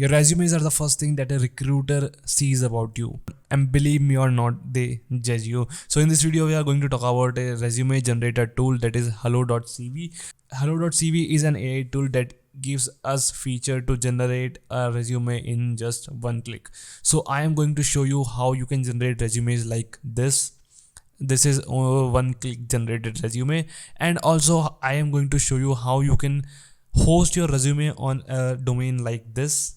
Your resumes are the first thing that a recruiter sees about you. And believe me or not, they judge you. So in this video, we are going to talk about a resume generator tool that is Hello.CV. Hello.CV is an AI tool that gives us feature to generate a resume in just one click. So I am going to show you how you can generate resumes like this. This is a one click generated resume, and also I am going to show you how you can host your resume on a domain like this,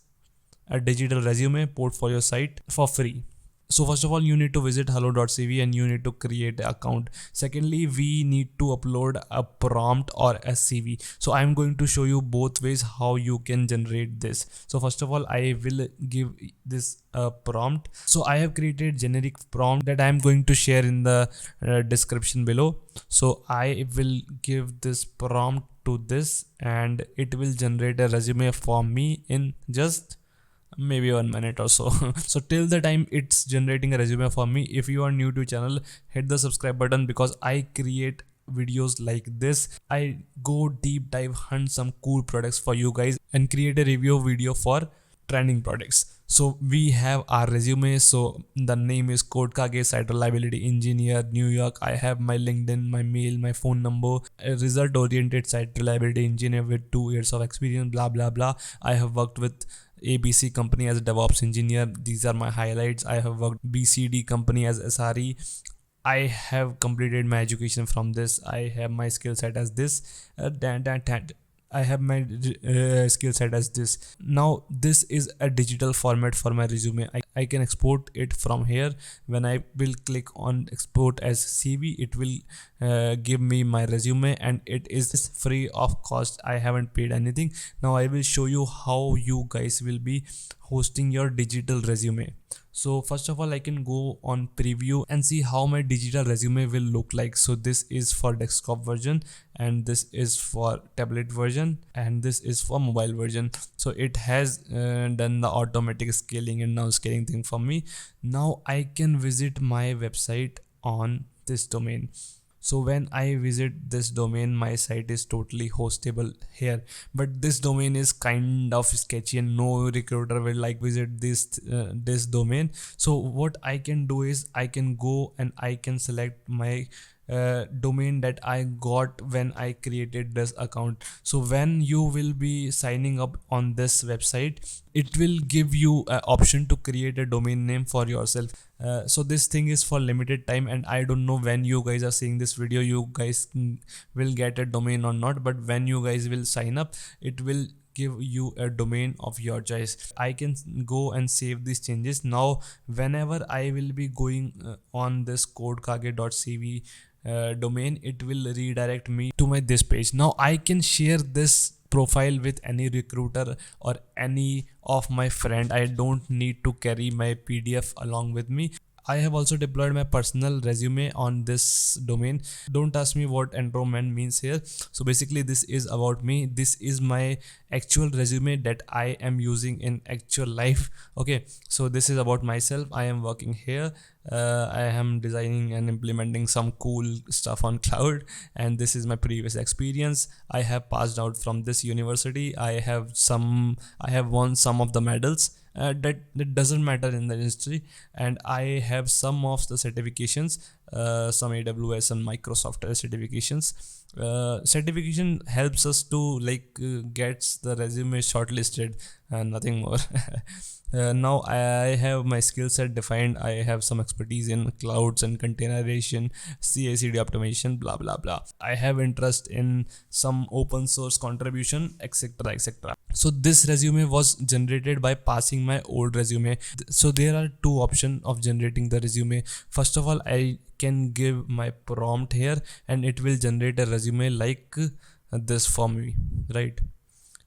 a digital resume portfolio site, for free. So first of all, you need to visit hello.cv and you need to create an account. Secondly, we need to upload a prompt or a CV. So I'm going to show you both ways how you can generate this. So first of all, I will give this a prompt. So I have created generic prompt that I'm going to share in the description below. So I will give this prompt to this and it will generate a resume for me in just maybe 1 minute or so. So till the time it's generating a resume for me, if you are new to channel, hit the subscribe button because I create videos like this. I go deep dive, hunt some cool products for you guys and create a review video for trending products. So we have our resume. So the name is Kodkage, site reliability engineer, New York. I have my LinkedIn, my mail, my phone number, a result oriented site reliability engineer with 2 years of experience, blah blah blah. I have worked with ABC company as a DevOps engineer. These are my highlights. I have worked BCD company as SRE. I have completed my education from this. I have my skill set as this. I have my skill set as this. Now this is a digital format for my resume. I can export it from here. When I will click on export as CV, it will give me my resume and it is free of cost. I haven't paid anything. Now I will show you how you guys will be hosting your digital resume. So first of all, I can go on preview and see how my digital resume will look like. So this is for desktop version and this is for tablet version and this is for mobile version. So it has done the automatic scaling and now scaling thing for me. Now I can visit my website on this domain. So when I visit this domain, my site is totally hostable here, but this domain is kind of sketchy and no recruiter will like visit this domain. So what I can do is I can go and I can select my domain that I got when I created this account. So when you will be signing up on this website, it will give you an option to create a domain name for yourself. So this thing is for limited time and I don't know when you guys are seeing this video you guys will get a domain or not, but when you guys will sign up, it will give you a domain of your choice. I can go and save these changes. Now whenever I will be going on this kodkage.cv domain, it will redirect me to my this page. Now I can share this profile with any recruiter or any of my friend. I don't need to carry my PDF along with me. I have also deployed my personal resume on this domain. Don't ask me what enrollment means here. So basically this is about me. This is my actual resume that I am using in actual life. Okay, so this is about myself. I am working here. I am designing and implementing some cool stuff on cloud, and this is my previous experience. I have passed out from this university. I have won some of the medals. That doesn't matter in the industry, and I have some of the certifications, some AWS and Microsoft certifications. Certification helps us to gets the resume shortlisted and nothing more. Now I have my skill set defined. I have some expertise in clouds and containerization, CI/CD automation, blah blah blah. I have interest in some open source contribution, etc etc. So this resume was generated by passing my old resume. So there are two options of generating the resume. First of all, I can give my prompt here and it will generate a resume like this for me, right?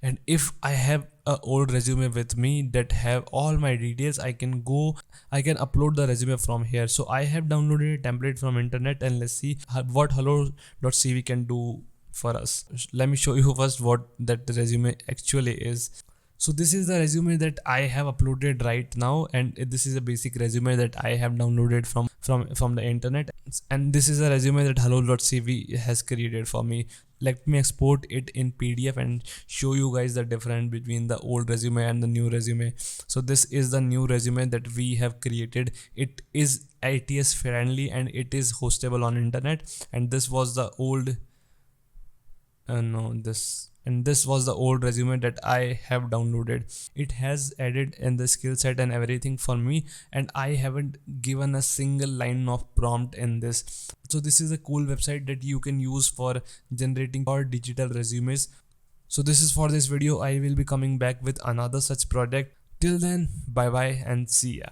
And if I have a old resume with me that have all my details, I can upload the resume from here. So I have downloaded a template from internet and let's see what hello.cv can do for us. Let me show you first what that resume actually is. So this is the resume that I have uploaded right now, and this is a basic resume that I have downloaded from the internet, and this is a resume that Hello.CV has created for me. Let me export it in PDF and show you guys the difference between the old resume and the new resume. So this is the new resume that we have created. It is ATS friendly and it is hostable on internet, and this was the old no this and this was the old resume that I have downloaded. It has added in the skill set and everything for me, and I haven't given a single line of prompt in this. So this is a cool website that you can use for generating your digital resumes. So this is for this video. I will be coming back with another such project. Till then, bye bye and see ya.